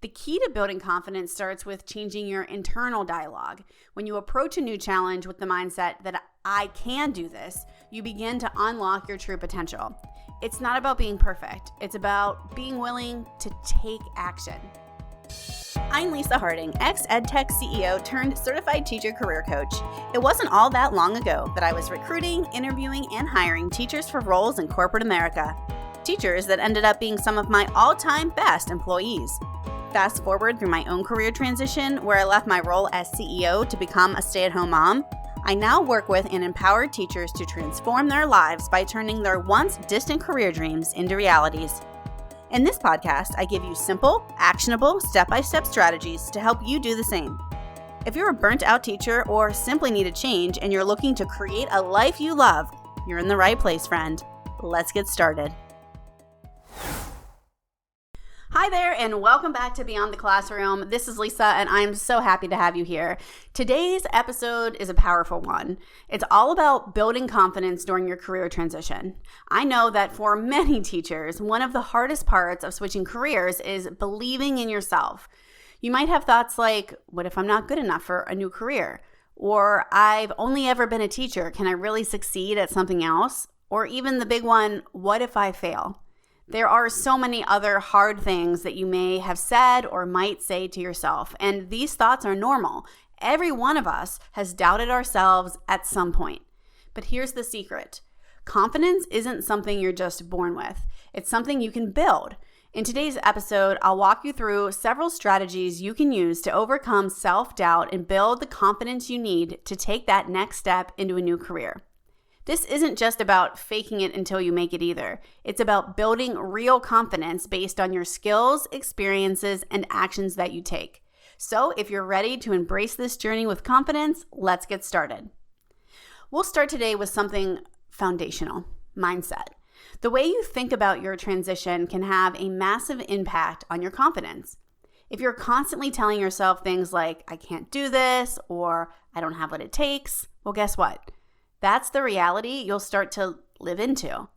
The key to building confidence starts with changing your internal dialogue. When you approach a new challenge with the mindset that I can do this, you begin to unlock your true potential. It's not about being perfect. It's about being willing to take action. I'm Lisa Harding, ex-EdTech CEO turned certified teacher career coach. It wasn't all that long ago that I was recruiting, interviewing, and hiring teachers for roles in corporate America. Teachers that ended up being some of my all-time best employees. Fast forward through my own career transition, where I left my role as CEO to become a stay-at-home mom, I now work with and empower teachers to transform their lives by turning their once distant career dreams into realities. In this podcast, I give you simple, actionable, step-by-step strategies to help you do the same. If you're a burnt-out teacher or simply need a change and you're looking to create a life you love, you're in the right place, friend. Let's get started. Hi there, and welcome back to Beyond the Classroom. This is Lisa, and I'm so happy to have you here. Today's episode is a powerful one. It's all about building confidence during your career transition. I know that for many teachers, one of the hardest parts of switching careers is believing in yourself. You might have thoughts like, what if I'm not good enough for a new career? Or I've only ever been a teacher. Can I really succeed at something else? Or even the big one, what if I fail? There are so many other hard things that you may have said or might say to yourself, and these thoughts are normal. Every one of us has doubted ourselves at some point. But here's the secret. Confidence isn't something you're just born with. It's something you can build. In today's episode, I'll walk you through several strategies you can use to overcome self-doubt and build the confidence you need to take that next step into a new career. This isn't just about faking it until you make it either. It's about building real confidence based on your skills, experiences, and actions that you take. So if you're ready to embrace this journey with confidence, let's get started. We'll start today with something foundational, mindset. The way you think about your transition can have a massive impact on your confidence. If you're constantly telling yourself things like, I can't do this, or I don't have what it takes, well, guess what? That's the reality you'll start to live into.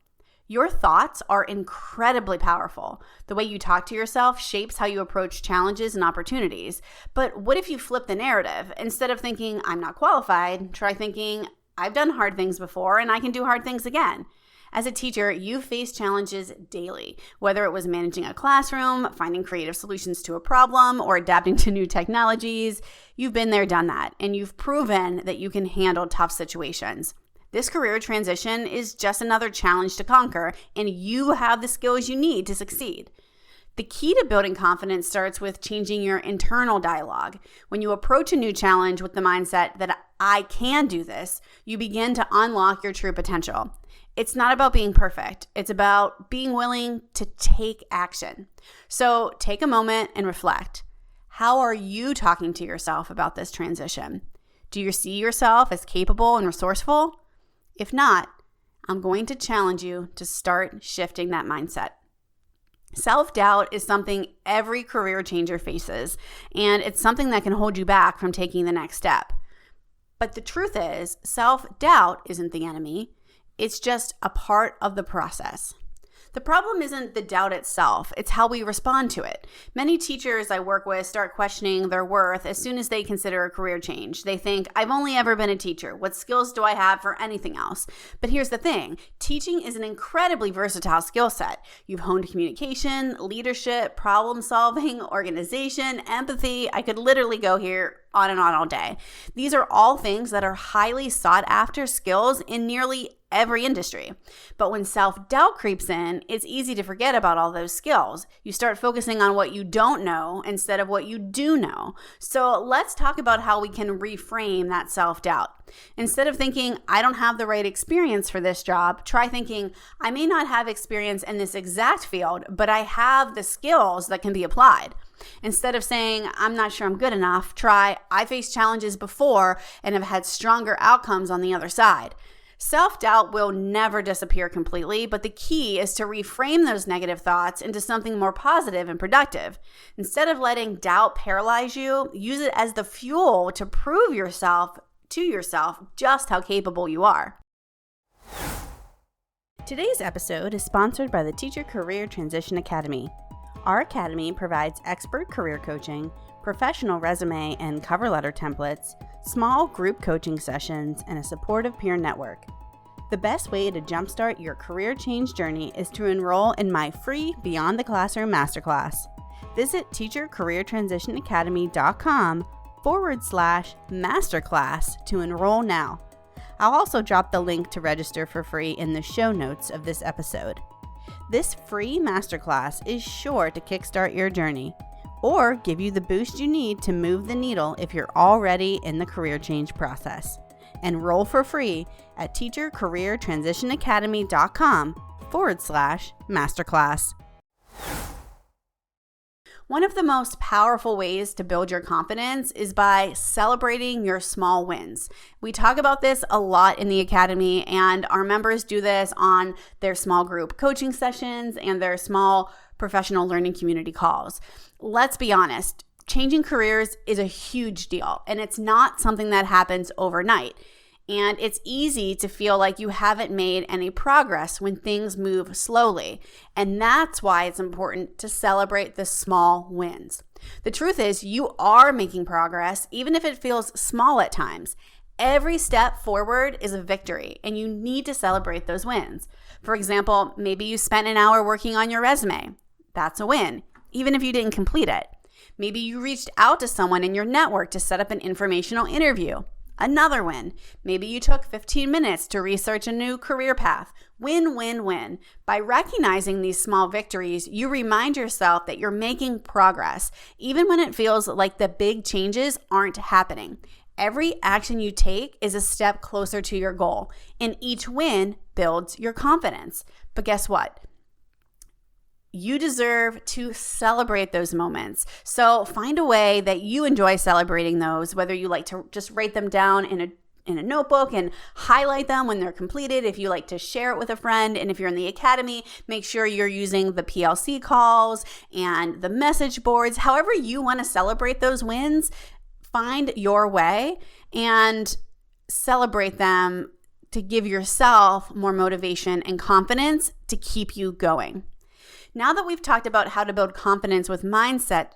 Your thoughts are incredibly powerful. The way you talk to yourself shapes how you approach challenges and opportunities. But what if you flip the narrative? Instead of thinking, I'm not qualified, try thinking, I've done hard things before and I can do hard things again. As a teacher, you face challenges daily, whether it was managing a classroom, finding creative solutions to a problem, or adapting to new technologies. You've been there, done that, and you've proven that you can handle tough situations. This career transition is just another challenge to conquer, and you have the skills you need to succeed. The key to building confidence starts with changing your internal dialogue. When you approach a new challenge with the mindset that I can do this, you begin to unlock your true potential. It's not about being perfect. It's about being willing to take action. So take a moment and reflect. How are you talking to yourself about this transition? Do you see yourself as capable and resourceful? If not, I'm going to challenge you to start shifting that mindset. Self-doubt is something every career changer faces, and it's something that can hold you back from taking the next step. But the truth is, self-doubt isn't the enemy. It's just a part of the process. The problem isn't the doubt itself, it's how we respond to it. Many teachers I work with start questioning their worth as soon as they consider a career change. They think, I've only ever been a teacher. What skills do I have for anything else? But here's the thing, teaching is an incredibly versatile skill set. You've honed communication, leadership, problem solving, organization, empathy. I could literally go here on and on all day. These are all things that are highly sought after skills in nearly every industry. But when self-doubt creeps in, it's easy to forget about all those skills. You start focusing on what you don't know instead of what you do know. So let's talk about how we can reframe that self-doubt. Instead of thinking, I don't have the right experience for this job, try thinking, I may not have experience in this exact field, but I have the skills that can be applied. Instead of saying, I'm not sure I'm good enough, try, I faced challenges before and have had stronger outcomes on the other side. Self-doubt will never disappear completely, but the key is to reframe those negative thoughts into something more positive and productive. Instead of letting doubt paralyze you, use it as the fuel to prove to yourself just how capable you are. Today's episode is sponsored by the Teacher Career Transition Academy. Our academy provides expert career coaching, professional resume and cover letter templates, small group coaching sessions, and a supportive peer network. The best way to jumpstart your career change journey is to enroll in my free Beyond the Classroom Masterclass. Visit teachercareertransitionacademy.com/masterclass to enroll now. I'll also drop the link to register for free in the show notes of this episode. This free masterclass is sure to kickstart your journey or give you the boost you need to move the needle if you're already in the career change process. Enroll for free at teachercareertransitionacademy.com/masterclass. One of the most powerful ways to build your confidence is by celebrating your small wins. We talk about this a lot in the academy, and our members do this on their small group coaching sessions and their small professional learning community calls. Let's be honest, changing careers is a huge deal, and it's not something that happens overnight. And it's easy to feel like you haven't made any progress when things move slowly. And that's why it's important to celebrate the small wins. The truth is, you are making progress, even if it feels small at times. Every step forward is a victory, and you need to celebrate those wins. For example, maybe you spent an hour working on your resume. That's a win, even if you didn't complete it. Maybe you reached out to someone in your network to set up an informational interview. Another win. Maybe you took 15 minutes to research a new career path. Win, win, win. By recognizing these small victories, you remind yourself that you're making progress, even when it feels like the big changes aren't happening. Every action you take is a step closer to your goal, and each win builds your confidence. But guess what? You deserve to celebrate those moments. So find a way that you enjoy celebrating those, whether you like to just write them down in a notebook and highlight them when they're completed, if you like to share it with a friend, and if you're in the academy, make sure you're using the PLC calls and the message boards. However you want to celebrate those wins, find your way and celebrate them to give yourself more motivation and confidence to keep you going. Now that we've talked about how to build confidence with mindset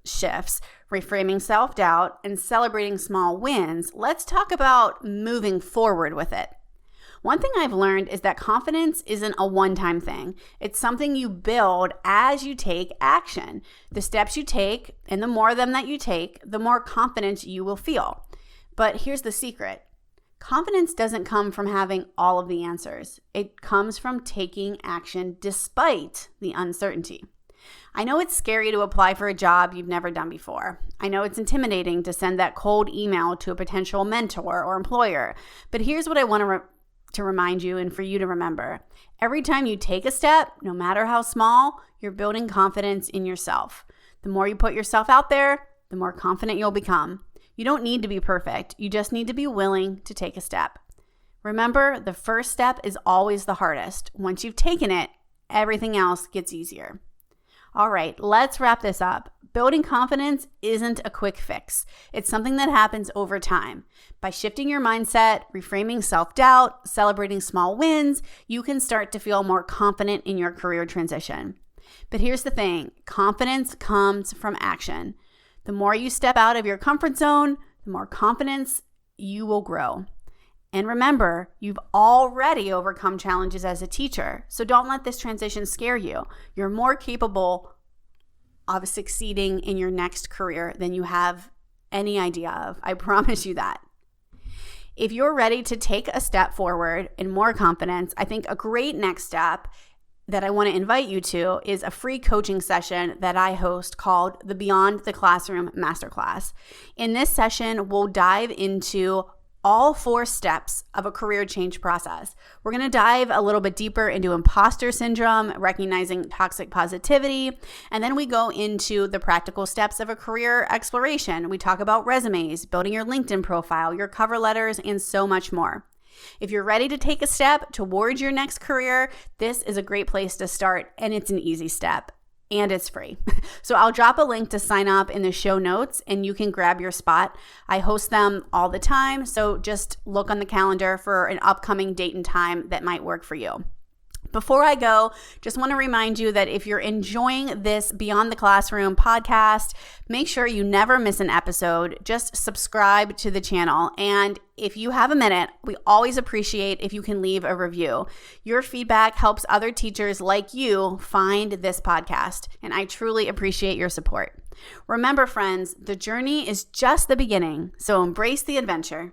shifts, reframing self-doubt, and celebrating small wins, let's talk about moving forward with it. One thing I've learned is that confidence isn't a one-time thing. It's something you build as you take action. The steps you take, and the more of them that you take, the more confident you will feel. But here's the secret. Confidence doesn't come from having all of the answers. It comes from taking action despite the uncertainty. I know it's scary to apply for a job you've never done before. I know it's intimidating to send that cold email to a potential mentor or employer. But here's what I want to remind you and for you to remember. Every time you take a step, no matter how small, you're building confidence in yourself. The more you put yourself out there, the more confident you'll become. You don't need to be perfect. You just need to be willing to take a step. Remember, the first step is always the hardest. Once you've taken it, everything else gets easier. All right, let's wrap this up. Building confidence isn't a quick fix. It's something that happens over time. By shifting your mindset, reframing self-doubt, celebrating small wins, you can start to feel more confident in your career transition. But here's the thing, confidence comes from action. The more you step out of your comfort zone, the more confidence you will grow. And remember, you've already overcome challenges as a teacher, so don't let this transition scare you. You're more capable of succeeding in your next career than you have any idea of. I promise you that. If you're ready to take a step forward in more confidence, I think a great next step that I want to invite you to is a free coaching session that I host called the Beyond the Classroom Masterclass. In this session, we'll dive into all 4 steps of a career change process. We're going to dive a little bit deeper into imposter syndrome, recognizing toxic positivity, and then we go into the practical steps of a career exploration. We talk about resumes, building your LinkedIn profile, your cover letters, and so much more. If you're ready to take a step towards your next career, this is a great place to start, and it's an easy step. And it's free. So I'll drop a link to sign up in the show notes and you can grab your spot. I host them all the time, so just look on the calendar for an upcoming date and time that might work for you. Before I go, just want to remind you that if you're enjoying this Beyond the Classroom podcast, make sure you never miss an episode. Just subscribe to the channel. And if you have a minute, we always appreciate if you can leave a review. Your feedback helps other teachers like you find this podcast, and I truly appreciate your support. Remember, friends, the journey is just the beginning, so embrace the adventure.